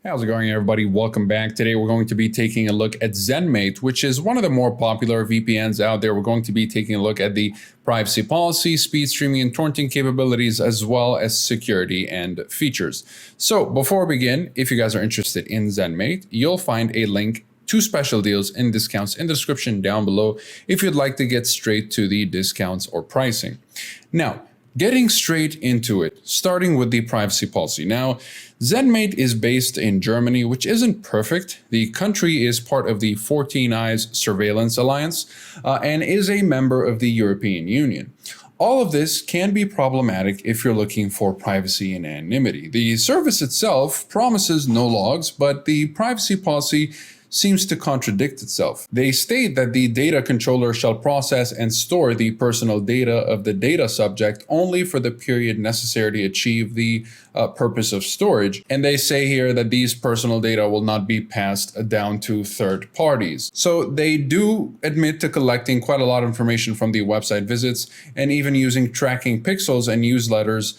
How's it going, everybody? Welcome back. Today we're going to be taking a look at Zenmate, which is one of the more popular VPNs out there. We're going to be taking a look at the privacy policy, speed streaming and torrenting capabilities, as well as security and features. So before we begin, if you guys are interested in Zenmate, you'll find a link to special deals and discounts in the description down below if you'd like to get straight to the discounts or pricing. Now, getting straight into it, starting with the privacy policy. Now, Zenmate is based in Germany, which isn't perfect. The country is part of the 14 Eyes Surveillance Alliance and is a member of the European Union. All of this can be problematic if you're looking for privacy and anonymity. The service itself promises no logs, but the privacy policy seems to contradict itself. They state that the data controller shall process and store the personal data of the data subject only for the period necessary to achieve the purpose of storage. And they say here that these personal data will not be passed down to third parties. So they do admit to collecting quite a lot of information from the website visits and even using tracking pixels and newsletters.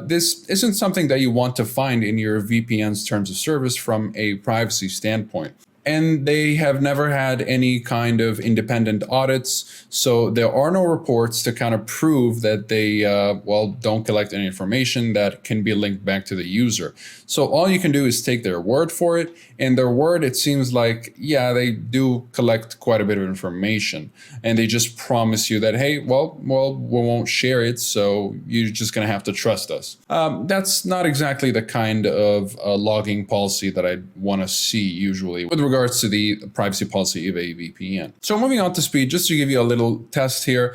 This isn't something that you want to find in your VPN's terms of service from a privacy standpoint. And they have never had any kind of independent audits, so there are no reports to kind of prove that they, don't collect any information that can be linked back to the user. So all you can do is take their word for it, and their word, it seems like, yeah, they do collect quite a bit of information, and they just promise you that, hey, well, we won't share it, so you're just gonna have to trust us. That's not exactly the kind of logging policy that I wanna see usually with regards to the privacy policy of a VPN. So moving on to speed, just to give you a little test here,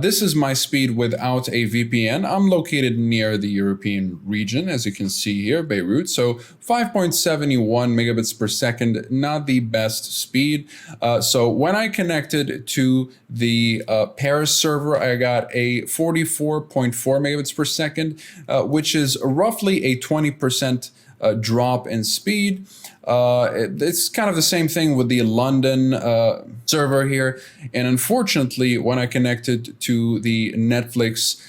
this is my speed without a VPN. I'm located near the European region, as you can see here, Beirut. So 5.71 megabits per second, not the best speed. So when I connected to the Paris server, I got a 44.4 megabits per second, which is roughly a 20% drop in speed. It's kind of the same thing with the London server here. And unfortunately, when I connected to the Netflix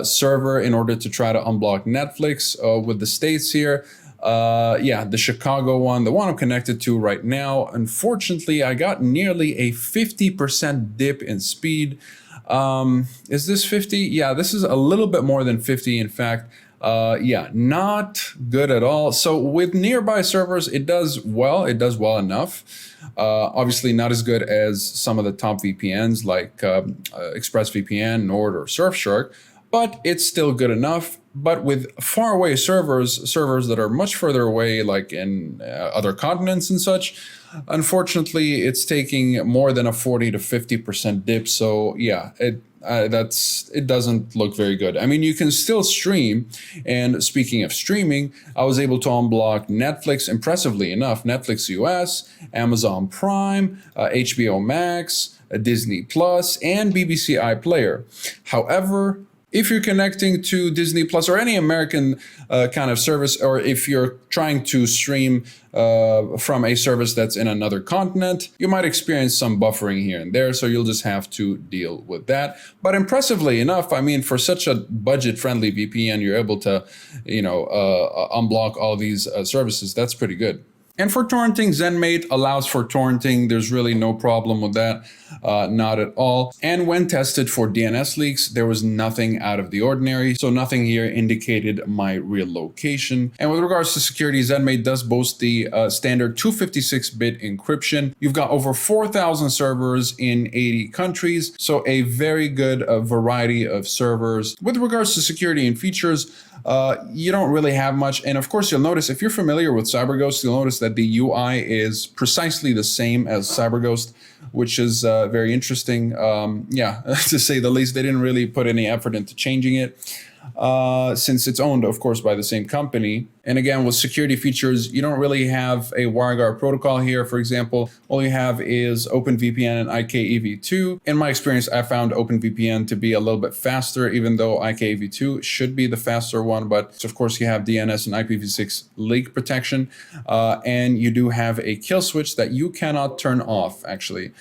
server in order to try to unblock Netflix with the States here, the Chicago one, the one I'm connected to right now, unfortunately, I got nearly a 50% dip in speed. Is this 50? Yeah, this is a little bit more than 50, in fact. Not good at all. So with nearby servers, it does well enough. Obviously not as good as some of the top VPNs like ExpressVPN, Nord, or Surfshark, but it's still good enough. But with far away servers that are much further away, like in other continents and such, unfortunately, it's taking more than a 40 to 50% dip. So yeah, it doesn't look very good. I mean, you can still stream. And speaking of streaming, I was able to unblock Netflix, impressively enough, Netflix US, Amazon Prime, HBO Max, Disney Plus, and BBC iPlayer. However, if you're connecting to Disney Plus or any American kind of service, or if you're trying to stream from a service that's in another continent, you might experience some buffering here and there, so you'll just have to deal with that. But impressively enough, I mean, for such a budget-friendly VPN, you're able to, unblock all these services. That's pretty good. And for torrenting, Zenmate allows for torrenting. There's really no problem with that, not at all. And when tested for DNS leaks, there was nothing out of the ordinary. So nothing here indicated my real location. And with regards to security, Zenmate does boast the standard 256-bit encryption. You've got over 4,000 servers in 80 countries. So a very good variety of servers. With regards to security and features, you don't really have much. And of course, you'll notice, if you're familiar with CyberGhost, you'll notice that the UI is precisely the same as CyberGhost, which is very interesting. To say the least. They didn't really put any effort into changing it, since it's owned, of course, by the same company. And again, with security features, you don't really have a WireGuard protocol here, for example. All you have is OpenVPN and IKEv2. In my experience, I found OpenVPN to be a little bit faster, even though IKEv2 should be the faster one. But of course, you have DNS and IPv6 leak protection. And you do have a kill switch that you cannot turn off, actually.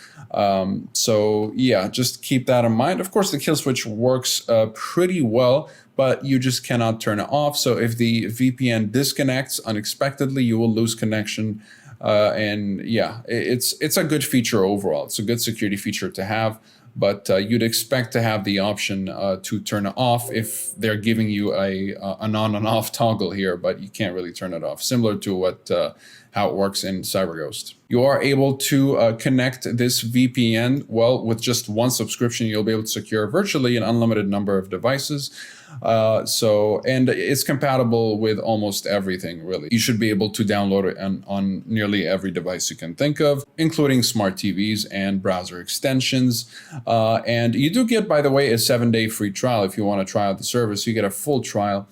So yeah, just keep that in mind. Of course, the kill switch works pretty well, but you just cannot turn it off. So if the VPN disconnects unexpectedly, you will lose connection. And yeah, it's a good feature overall. It's a good security feature to have, but you'd expect to have the option to turn it off if they're giving you an on and off toggle here, but you can't really turn it off, similar to what how it works in CyberGhost. You are able to connect this VPN, well, with just one subscription. You'll be able to secure virtually an unlimited number of devices. And it's compatible with almost everything, really. You should be able to download it on nearly every device you can think of, including smart TVs and browser extensions. And you do get, by the way, a 7-day free trial if you want to try out the service. You get a full trial,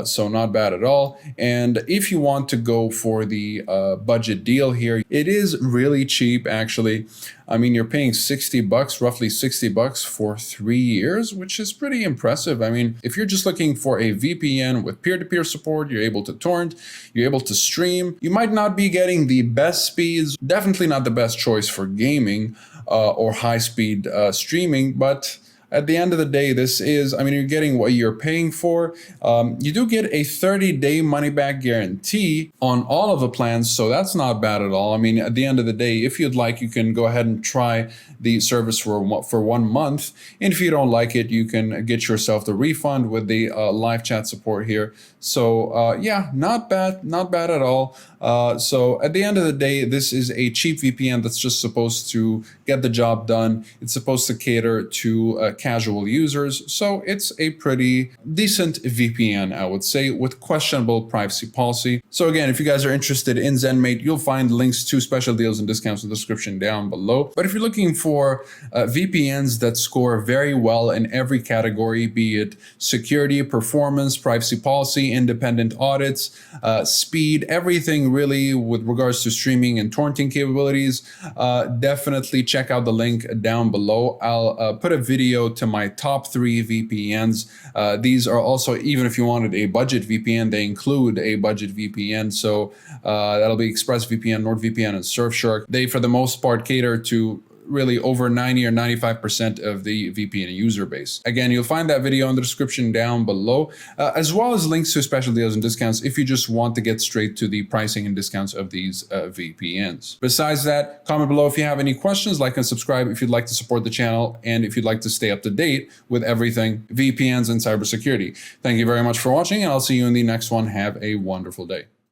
so not bad at all. And if you want to go for the budget deal here, it is really cheap, actually. I mean, you're paying $60, roughly $60 for 3 years, which is pretty impressive. I mean, if you're just looking for a VPN with peer-to-peer support, you're able to torrent, you're able to stream. You might not be getting the best speeds, definitely not the best choice for gaming or high-speed streaming, but at the end of the day, this is, I mean, you're getting what you're paying for. You do get a 30-day money-back guarantee on all of the plans, so that's not bad at all. I mean, at the end of the day, if you'd like, you can go ahead and try the service for 1 month. And if you don't like it, you can get yourself the refund with the live chat support here. So yeah, not bad at all. So at the end of the day, this is a cheap VPN that's just supposed to get the job done. It's supposed to cater to casual users. So it's a pretty decent VPN, I would say, with questionable privacy policy. So again, if you guys are interested in Zenmate, you'll find links to special deals and discounts in the description down below. But if you're looking for VPNs that score very well in every category, be it security, performance, privacy policy, independent audits, speed, everything really with regards to streaming and torrenting capabilities, definitely check out the link down below. I'll put a video to my top 3 VPNs. These are also, even if you wanted a budget VPN, they include a budget VPN. So that'll be ExpressVPN, NordVPN, and Surfshark. They, for the most part, cater to really over 90 or 95% of the VPN user base. Again, you'll find that video in the description down below, as well as links to special deals and discounts if you just want to get straight to the pricing and discounts of these VPNs. Besides that, comment below if you have any questions, like and subscribe if you'd like to support the channel, and if you'd like to stay up to date with everything VPNs and cybersecurity. Thank you very much for watching, and I'll see you in the next one. Have a wonderful day.